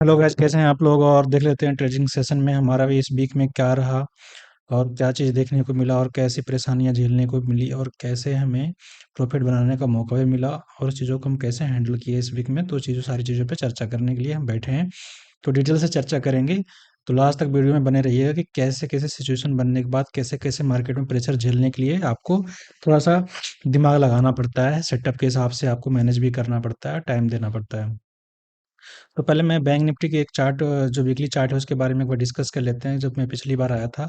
Hello guys, कैसे हैं आप लोग। और देख लेते हैं ट्रेडिंग सेशन में हमारा भी इस वीक में क्या रहा और क्या चीज़ देखने को मिला और कैसी परेशानियां झेलने को मिली और कैसे हमें प्रॉफिट बनाने का मौका भी मिला और चीज़ों को हम कैसे हैंडल किए इस वीक में। तो चीज़ों सारी चीज़ों पे चर्चा करने के लिए हम बैठे हैं। तो डिटेल से चर्चा करेंगे। तो लास्ट तक वीडियो में बने रहिएगा कि कैसे कैसे सिचुएशन बनने के बाद कैसे कैसे मार्केट में प्रेशर झेलने के लिए आपको थोड़ा सा दिमाग लगाना पड़ता है। सेटअप के हिसाब से आपको मैनेज भी करना पड़ता है, टाइम देना पड़ता है। तो पहले मैं बैंक निफ्टी की एक चार्ट, जो वीकली चार्ट है उसके बारे में एक बार डिस्कस कर लेते हैं। जब मैं पिछली बार आया था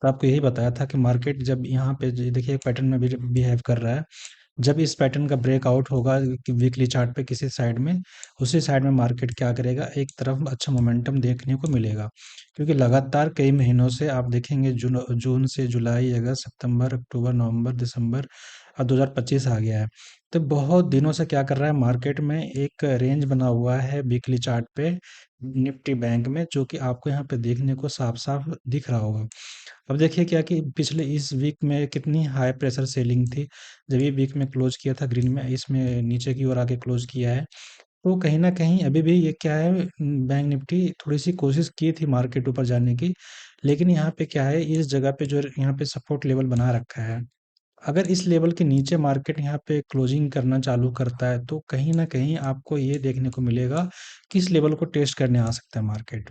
तो आपको यही बताया था कि मार्केट जब यहाँ पे देखिए पैटर्न में भी बिहेव कर रहा है। जब इस पैटर्न का ब्रेकआउट होगा कि वीकली चार्ट पे किसी साइड में, उसी साइड में मार्केट क्या करेगा, एक तरफ अच्छा मोमेंटम देखने को मिलेगा। क्योंकि लगातार कई महीनों से आप देखेंगे, जून जून से जुलाई, अगस्त, सितंबर, अक्टूबर, नवंबर, दिसंबर और 2025 आ गया है। तो बहुत दिनों से क्या कर रहा है मार्केट में, एक रेंज बना हुआ है वीकली चार्ट पे निफ्टी बैंक में, जो कि आपको यहाँ पे देखने को साफ साफ दिख रहा होगा। अब देखिए क्या कि पिछले इस वीक में कितनी हाई प्रेशर सेलिंग थी। जब ये वीक में क्लोज किया था ग्रीन में, इसमें नीचे की ओर आके क्लोज किया है। तो कहीं ना कहीं अभी भी ये क्या है, बैंक निफ्टी थोड़ी सी कोशिश की थी मार्केट ऊपर जाने की। लेकिन यहाँ पे क्या है, इस जगह पे जो यहाँ पे सपोर्ट लेवल बना रखा है, अगर इस लेवल के नीचे मार्केट यहाँ पे क्लोजिंग करना चालू करता है तो कहीं ना कहीं आपको ये देखने को मिलेगा कि इस लेवल को टेस्ट करने आ सकता है मार्केट।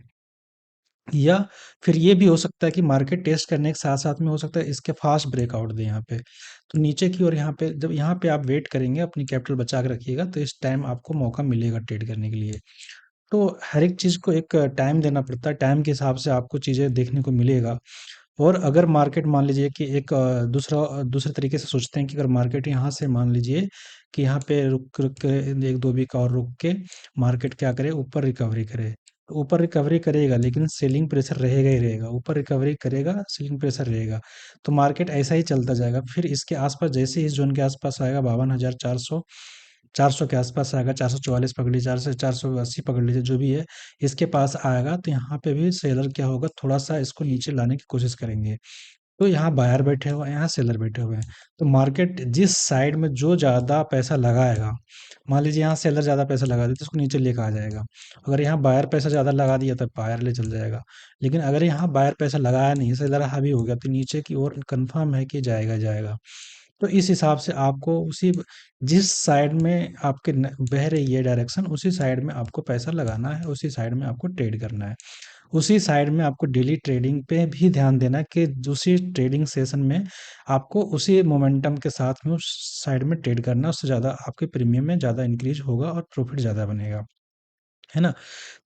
या फिर ये भी हो सकता है कि मार्केट टेस्ट करने के साथ-साथ में हो सकता है इसके फास्ट ब्रेकआउट दे यहाँ पे। तो नीचे की ओर यहाँ पे, जब यहाँ पे आप वेट करेंगे, अपनी कैपिटल बचा के रखिएगा, तो इस टाइम आपको मौका मिलेगा ट्रेड करने के लिए। तो हर एक चीज़ को एक टाइम देना पड़ता है, टाइम के हिसाब से आपको चीज़ें देखने को मिलेगा। और अगर मार्केट मान लीजिए कि एक दूसरे तरीके से सोचते हैं कि अगर मार्केट यहाँ से मान लीजिए कि यहाँ पे रुक रुक के 1-2 वीक और रुक के मार्केट क्या करे, ऊपर रिकवरी करे। तो ऊपर रिकवरी करेगा लेकिन सेलिंग प्रेशर रहेगा ही रहेगा। ऊपर रिकवरी करेगा, सेलिंग प्रेशर रहेगा। तो मार्केट ऐसा ही चलता जाएगा। फिर इसके आस-पास, जैसे ही इस ज़ोन के आस-पास आएगा 52,400, 400 के आस-पास आएगा, 444 पकड़ लीजिए, 4 से 480 पकड़ लीजिए, जो भी है, इसके पास आएगा तो यहाँ पे भी सेलर क्या होगा, थोड़ा-सा इसको नीचे लाने की कोशिश करेंगे। तो यहाँ बायर बैठे हुए हैं, यहाँ सेलर बैठे हुए हैं। तो मार्केट जिस साइड में जो ज़्यादा पैसा लगाएगा, मान लीजिए यहाँ सेलर ज़्यादा पैसा लगा दिया तो उसको नीचे लेके आ जाएगा। अगर यहाँ बायर पैसा ज़्यादा लगा दिया तो बायर ले चल जाएगा। लेकिन अगर यहाँ बायर पैसा लगाया नहीं, सेलर हावी हो गया, तो नीचे की ओर कन्फर्म है कि जाएगा ही जाएगा। तो इस हिसाब से आपको उसी, जिस साइड में आपके बह रही है डायरेक्शन, उसी साइड में आपको पैसा लगाना है, उसी साइड में आपको ट्रेड करना है। उसी साइड में आपको डेली ट्रेडिंग पे भी ध्यान देना है कि उसी ट्रेडिंग सेशन में आपको उसी मोमेंटम के साथ में उस साइड में ट्रेड करना है। उससे ज़्यादा आपके प्रीमियम में ज़्यादा इंक्रीज होगा और प्रॉफिट ज़्यादा बनेगा, है ना?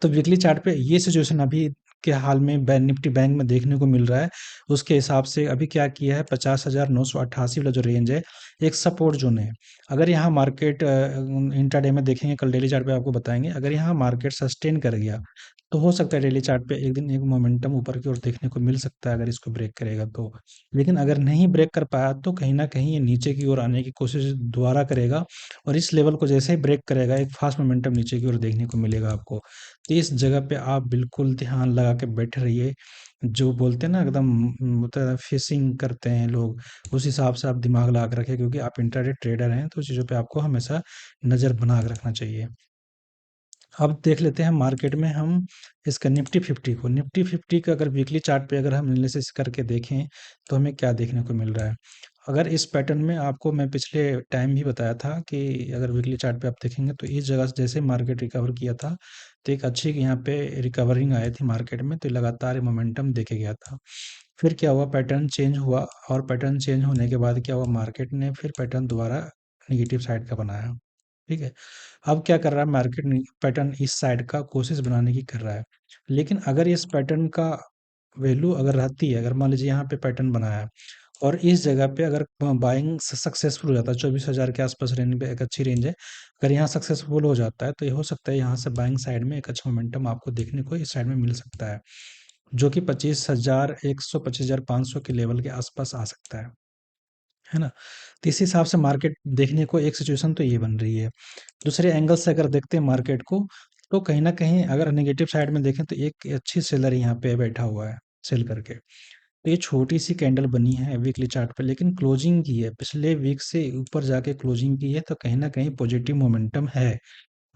तो वीकली चार्ट पे ये सिचुएशन अभी के हाल में निफ्टी बैंक में देखने को मिल रहा है। उसके हिसाब से अभी क्या किया है, 50,988 वाला जो रेंज है, एक सपोर्ट जोन है। अगर यहाँ मार्केट इंट्राडे में देखेंगे, कल डेली चार्ट पे आपको बताएंगे, अगर यहाँ मार्केट सस्टेन कर गया तो हो सकता है डेली चार्ट पे एक दिन एक मोमेंटम ऊपर की ओर देखने को मिल सकता है, अगर इसको ब्रेक करेगा तो। लेकिन अगर नहीं ब्रेक कर पाया तो कहीं ना कहीं ये नीचे की ओर आने की कोशिश दोबारा करेगा। और इस लेवल को जैसे ही ब्रेक करेगा, एक फास्ट मोमेंटम नीचे की ओर देखने को मिलेगा आपको। तो इस जगह पे आप बिल्कुल ध्यान लगा के बैठे रहिए। जो बोलते हैं ना, एकदम होता है फिशिंग करते हैं लोग, उस हिसाब से आप दिमाग लगा के रखें, क्योंकि आप इंट्राडे ट्रेडर हैं तो चीज़ों पे आपको हमेशा नज़र बना के रखना चाहिए। अब देख लेते हैं मार्केट में हम इसका निफ्टी 50 को, निफ्टी 50 का अगर वीकली चार्ट पे अगर हम एनालिसिस करके देखें तो हमें क्या देखने को मिल रहा है। अगर इस पैटर्न में, आपको मैं पिछले टाइम भी बताया था कि अगर वीकली चार्ट पे आप देखेंगे तो इस जगह से जैसे मार्केट रिकवर किया था, तो एक अच्छी यहाँ पे रिकवरिंग आई थी मार्केट में, तो लगातार मोमेंटम देखे गया था। फिर क्या हुआ, पैटर्न चेंज हुआ, और पैटर्न चेंज होने के बाद क्या हुआ, मार्केट ने फिर पैटर्न दोबारा निगेटिव साइड का बनाया। ठीक है। अब क्या कर रहा है मार्केट, पैटर्न इस साइड का कोशिश बनाने की कर रहा है। लेकिन अगर इस पैटर्न का वैल्यू अगर रहती है, अगर मान लीजिए यहाँ पे पैटर्न बनाया है और इस जगह पे अगर बाइंग सक्सेसफुल हो जाता है, 24,000 के आसपास रेंज पे एक अच्छी रेंज है, अगर यहाँ सक्सेसफुल हो जाता है तो ये हो सकता है यहाँ से बाइंग साइड में एक अच्छा मोमेंटम आपको देखने को इस साइड में मिल सकता है, जो कि 25,100, 25,500 के लेवल के आसपास आ सकता है ना? तो इस हिसाब से मार्केट देखने को एक सिचुएशन तो ये बन रही है। दूसरे एंगल से अगर देखते हैं मार्केट को, तो कहीं न कहीं अगर नेगेटिव साइड में देखें तो एक अच्छी सेलर यहाँ पे बैठा हुआ है, सेल करके। तो ये छोटी-सी कैंडल बनी है वीकली चार्ट पे, लेकिन क्लोजिंग की है, पिछले वीक से ऊपर जाके क्लोजिंग की है, तो कहीं न कहीं पॉजिटिव मोमेंटम है।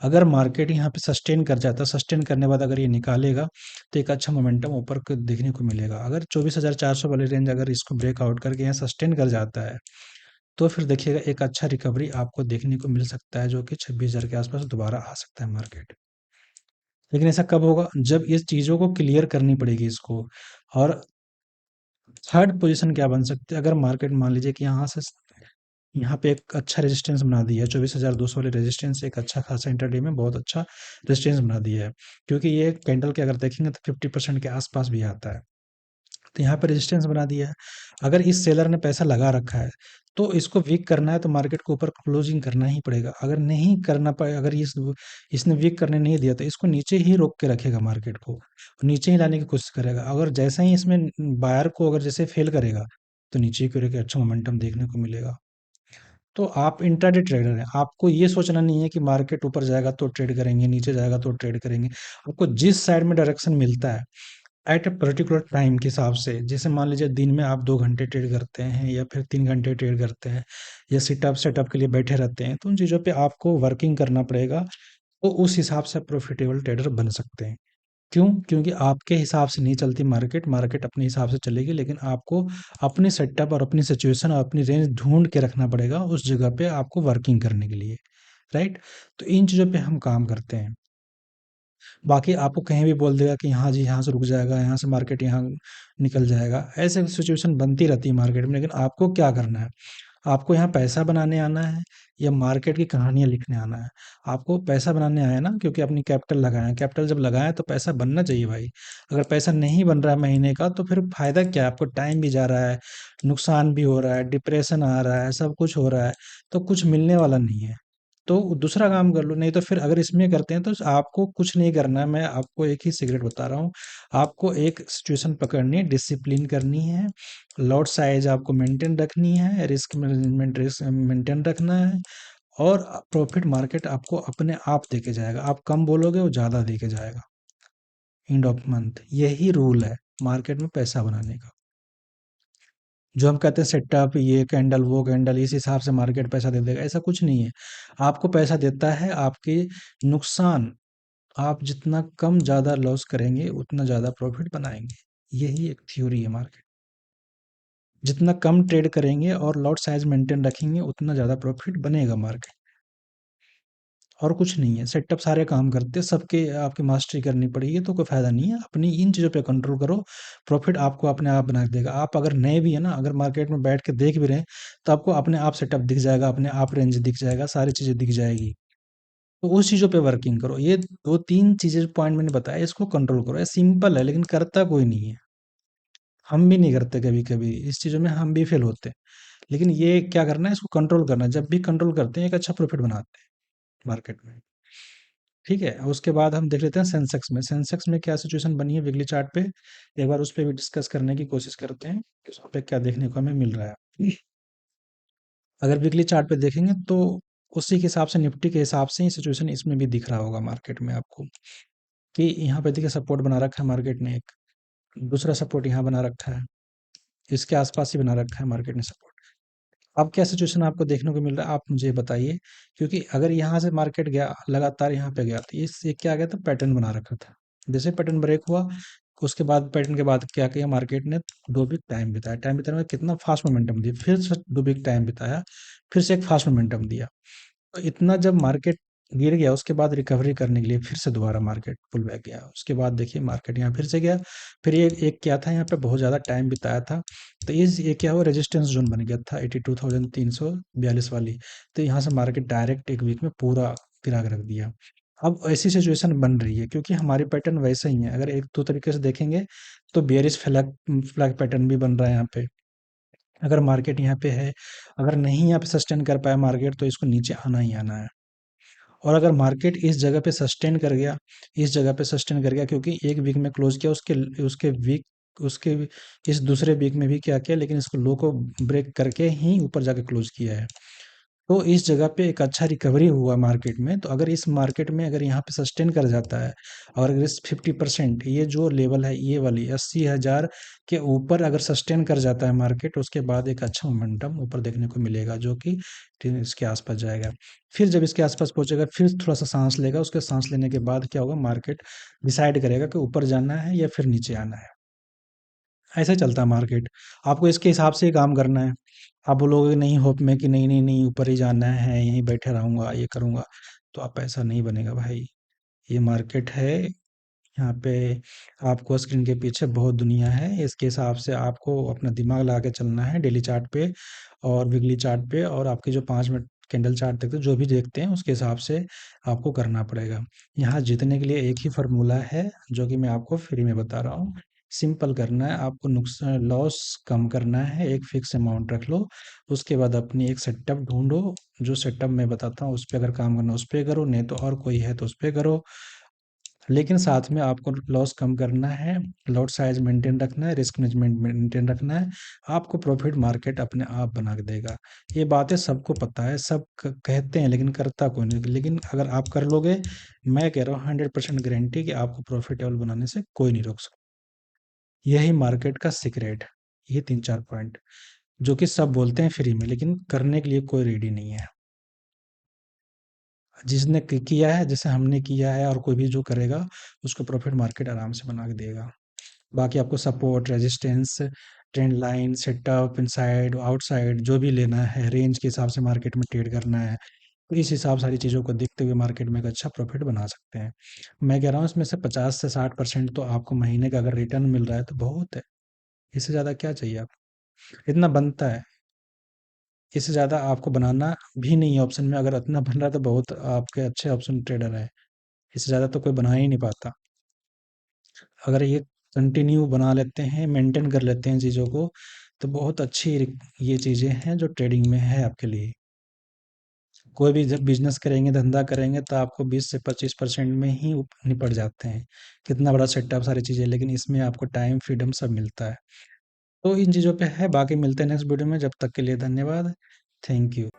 अगर मार्केट यहाँ पे सस्टेन कर जाता, सस्टेन करने के बाद अगर ये निकालेगा, तो एक अच्छा मोमेंटम ऊपर को देखने को मिलेगा। अगर 24,400 वाली रेंज अगर इसको ब्रेकआउट करके यहाँ सस्टेन कर जाता है, तो फिर देखिएगा एक अच्छा रिकवरी आपको देखने को मिल सकता है, जो कि 26,000 के आसपास दोबारा आ सकता है मार्केट। लेकिन ऐसा कब होगा? जब इस चीज़ों को क्लियर करनी पड़ेगी इसको। और थर्ड पोजीशन क्या बन सकती है? अगर मार्केट मान लीजिए कि यहाँ पे एक अच्छा रेजिस्टेंस बना दिया है, 24,200 वाले रेजिस्टेंस एक अच्छा खासा इंटरडे में बहुत अच्छा रेजिस्टेंस बना दिया है, क्योंकि ये कैंडल के अगर देखेंगे तो 50% के आसपास भी आता है। तो यहाँ पे रेजिस्टेंस बना दिया है। अगर इस सेलर ने पैसा लगा रखा है, तो इसको वीक करना है तो मार्केट को ऊपर क्लोजिंग करना ही पड़ेगा। अगर नहीं करना पड़े, अगर इसने वीक करने नहीं दिया, तो इसको नीचे ही रोक के रखेगा मार्केट को, नीचे ही लाने की कोशिश करेगा। अगर जैसा ही इसमें बायर को अगर जैसे फेल करेगा, तो नीचे ही गिर के अच्छा मोमेंटम देखने को मिलेगा। तो आप इंट्राडे ट्रेडर हैं, आपको ये सोचना नहीं है कि मार्केट ऊपर जाएगा तो ट्रेड करेंगे, नीचे जाएगा तो ट्रेड करेंगे। आपको जिस साइड में डायरेक्शन मिलता है एट अ पर्टिकुलर टाइम के हिसाब से, जैसे मान लीजिए दिन में आप 2 घंटे ट्रेड करते हैं या फिर 3 घंटे ट्रेड करते हैं, या सिटअप सेटअप के लिए बैठे रहते हैं, तो उन चीज़ों पे आपको वर्किंग करना पड़ेगा। तो उस हिसाब से प्रॉफिटेबल ट्रेडर बन सकते हैं। क्यों? क्योंकि आपके हिसाब से नहीं चलती मार्केट, मार्केट अपने हिसाब से चलेगी, लेकिन आपको अपनी सेटअप और अपनी सिचुएशन और अपनी रेंज ढूँढ के रखना पड़ेगा उस जगह पे आपको वर्किंग करने के लिए, राइट? तो इन चीज़ों पे हम काम करते हैं। बाकी आपको कहीं भी बोल देगा कि हाँ जी, यहाँ से रुक जाएगा, यहाँ से मार्केट यहाँ निकल जाएगा, ऐसे सिचुएशन बनती रहती है मार्केट में। लेकिन आपको क्या करना है? आपको यहाँ पैसा बनाने आना है या मार्केट की कहानियाँ लिखने आना है? आपको पैसा बनाने आए ना, क्योंकि अपनी कैपिटल लगाए हैं। कैपिटल जब लगाएँ तो पैसा बनना चाहिए भाई। अगर पैसा नहीं बन रहा है महीने का, तो फिर फ़ायदा क्या है? आपको टाइम भी जा रहा है, नुकसान भी हो रहा है, डिप्रेशन आ रहा है, सब कुछ हो रहा है, तो कुछ मिलने वाला नहीं है। तो दूसरा काम कर लो, नहीं तो फिर अगर इसमें करते हैं तो आपको कुछ नहीं करना है। मैं आपको एक ही सीक्रेट बता रहा हूँ। आपको एक सिचुएशन पकड़नी है, डिसिप्लिन करनी है, लॉट साइज़ आपको मेंटेन रखनी है, रिस्क मैनेजमेंट रिस्क मेंटेन रखना है, और प्रॉफिट मार्केट आपको अपने आप देके जाएगा। आप कम बोलोगे, वो ज़्यादा देके जाएगा। एंड ऑफ मंथ यही रूल है मार्केट में पैसा बनाने का। जो हम कहते हैं सेटअप, ये कैंडल, वो कैंडल, इस हिसाब से मार्केट पैसा दे देगा, ऐसा कुछ नहीं है। आपको पैसा देता है आपके नुकसान। आप जितना कम ज़्यादा लॉस करेंगे, उतना ज़्यादा प्रॉफिट बनाएँगे। यही एक थ्योरी है मार्केट। जितना कम ट्रेड करेंगे और लॉट साइज़ मेंटेन रखेंगे, उतना ज़्यादा प्रॉफिट बनेगा मार्केट। और कुछ नहीं है, सेटअप सारे काम करते हैं, सबके आपकी मास्टरी करनी पड़ेगी, तो कोई फ़ायदा नहीं है। अपनी इन चीज़ों पे कंट्रोल करो, प्रॉफिट आपको अपने आप बना के देगा। आप अगर नए भी हैं ना, अगर मार्केट में बैठ के देख भी रहे हैं, तो आपको अपने आप सेटअप दिख जाएगा, अपने आप रेंज दिख जाएगा, सारी चीज़ें दिख जाएगी। तो उस चीज़ों पे वर्किंग करो। ये 2-3 चीज़ें जो पॉइंट मैंने बताया, इसको कंट्रोल करो। ये सिंपल है, लेकिन करता कोई नहीं है। हम भी नहीं करते कभी-कभी, इस चीज़ों में हम भी फेल होते हैं। लेकिन ये क्या करना है, इसको कंट्रोल करना है। जब भी कंट्रोल करते हैं, एक अच्छा प्रॉफिट बनाते हैं मार्केट में। ठीक है? उसके बाद हम देख लेते हैं सेंसेक्स में। सेंसेक्स में क्या सिचुएशन बनी है वीकली चार्ट पे, एक बार उस पे भी डिस्कस करने की कोशिश करते हैं कि उस पे क्या देखने को हमें मिल रहा है। अगर वीकली चार्ट पे देखेंगे तो उसी के हिसाब से, निफ्टी के हिसाब से ही सिचुएशन इसमें भी दिख रहा होगा मार्केट में आपको, कि यहाँ पे देखिए सपोर्ट बना रखा है मार्केट ने एक, दूसरा सपोर्ट यहाँ बना रखा है, इसके आसपास ही बना रखा है मार्केट ने सपोर्ट। अब क्या सिचुएशन आपको देखने को मिल रहा है, आप मुझे बताइए। क्योंकि अगर यहाँ से मार्केट गया, लगातार यहाँ पे गया, तो ये क्या गया था, पैटर्न बना रखा था। जैसे पैटर्न ब्रेक हुआ, उसके बाद पैटर्न के बाद क्या किया मार्केट ने, 2 वीक टाइम बिताया। टाइम बिताने में कितना फास्ट मोमेंटम दिया, फिर से 2 वीक टाइम बिताया, फिर से एक फास्ट मोमेंटम दिया। तो इतना जब मार्केट गिर गया, उसके बाद रिकवरी करने के लिए फिर से दोबारा मार्केट पुल बैक गया। उसके बाद देखिए मार्केट यहाँ फिर से गया, फिर ये एक क्या था, यहाँ पे बहुत ज़्यादा टाइम बिताया था। तो ये क्या हुआ, रेजिस्टेंस जोन बन गया था 82,342 वाली। तो यहाँ से मार्केट डायरेक्ट एक वीक में पूरा गिरा के रख दिया। अब ऐसी सिचुएशन बन रही है, क्योंकि हमारे पैटर्न वैसे ही है। अगर एक दो तरीके से देखेंगे, तो बेयरिश फ्लैग फ्लैग पैटर्न भी बन रहा है यहाँ पे। अगर मार्केट यहाँ पे है, अगर नहीं यहाँ पे सस्टेन कर पाया मार्केट, तो इसको नीचे आना ही आना है। और अगर मार्केट इस जगह पे सस्टेन कर गया, इस जगह पे सस्टेन कर गया, क्योंकि एक वीक में क्लोज किया, उसके इस दूसरे वीक में भी क्या किया, लेकिन इसको लो को ब्रेक करके ही ऊपर जाके क्लोज किया है। तो इस जगह पे एक अच्छा रिकवरी हुआ मार्केट में, तो अगर इस मार्केट में अगर यहाँ पे सस्टेन कर जाता है और अगर इस 50% ये जो लेवल है, ये वाली 80,000 के ऊपर अगर सस्टेन कर जाता है मार्केट, उसके बाद एक अच्छा मोमेंटम ऊपर देखने को मिलेगा, जो कि इसके आसपास जाएगा। फिर जब इसके आसपास पहुंचेगा, फिर थोड़ा सा सांस लेगा, उसके सांस लेने के बाद क्या होगा, मार्केट डिसाइड करेगा कि ऊपर जाना है या फिर नीचे आना है। ऐसे चलता है मार्केट। आपको इसके हिसाब से ही काम करना है। आप बोलोगे नहीं होप में कि नहीं नहीं नहीं ऊपर ही जाना है, यहीं बैठे रहूंगा, ये करूंगा, तो आप ऐसा नहीं बनेगा भाई। ये मार्केट है, यहाँ पे आपको स्क्रीन के पीछे बहुत दुनिया है, इसके हिसाब से आपको अपना दिमाग लगा के चलना है डेली चार्ट पे और वीकली चार्ट पे, और आपके जो 5 मिनट कैंडल चार्ट देखते हैं, जो भी देखते हैं उसके हिसाब से आपको करना पड़ेगा। यहाँ जीतने के लिए एक ही फार्मूला है, जो कि मैं आपको फ्री में बता रहा हूँ। सिंपल करना है आपको, नुकसान लॉस कम करना है, एक फिक्स अमाउंट रख लो, उसके बाद अपनी एक सेटअप ढूंढो, जो सेटअप मैं बताता हूँ उस पर अगर काम करना उस पर करो, नहीं तो और कोई है तो उस पर करो। लेकिन साथ में आपको लॉस कम करना है, लॉट साइज मेंटेन रखना है, रिस्क मैनेजमेंट मेंटेन रखना है। आपको प्रॉफिट मार्केट अपने आप बना के देगा। ये बातें सबको पता है, सब कहते हैं लेकिन करता कोई नहीं, लेकिन अगर आप कर लोगे, मैं कह रहा हूँ 100% गारंटी कि आपको प्रॉफिटेबल बनाने से कोई नहीं रोक सकता। यही मार्केट का सीक्रेट, ये 3-4 पॉइंट जो कि सब बोलते हैं फ्री में, लेकिन करने के लिए कोई रेडी नहीं है। जिसने किया है, जैसे हमने किया है, और कोई भी जो करेगा, उसको प्रॉफिट मार्केट आराम से बना के देगा। बाकी आपको support, resistance, trend line, setup, inside, outside जो भी लेना है, रेंज के हिसाब से मार्केट में ट्रेड करना है, तो इस हिसाब सारी चीज़ों को देखते हुए मार्केट में एक अच्छा प्रॉफिट बना सकते हैं। मैं कह रहा हूँ इसमें से 50 से 60% तो आपको महीने का अगर रिटर्न मिल रहा है तो बहुत है। इससे ज़्यादा क्या चाहिए आपको? इतना बनता है। इससे ज़्यादा आपको बनाना भी नहीं है ऑप्शन में, अगर इतना बन रहा है तो बहुत आपके अच्छे ऑप्शन ट्रेडर हैं। इससे ज़्यादा तो कोई बना ही नहीं पाता। अगर ये कंटिन्यू बना लेते हैं, मेंटेन कर लेते हैं चीज़ों को, तो बहुत अच्छी ये चीज़ें हैं जो ट्रेडिंग में है आपके लिए। कोई भी जब बिजनेस करेंगे, धंधा करेंगे, तो आपको 20 से 25% में ही निपट जाते हैं। कितना बड़ा सेटअप, सारी चीज़ें, लेकिन इसमें आपको टाइम फ्रीडम सब मिलता है। तो इन चीज़ों पे है, बाकी मिलते हैं नेक्स्ट वीडियो में, जब तक के लिए धन्यवाद। Thank you.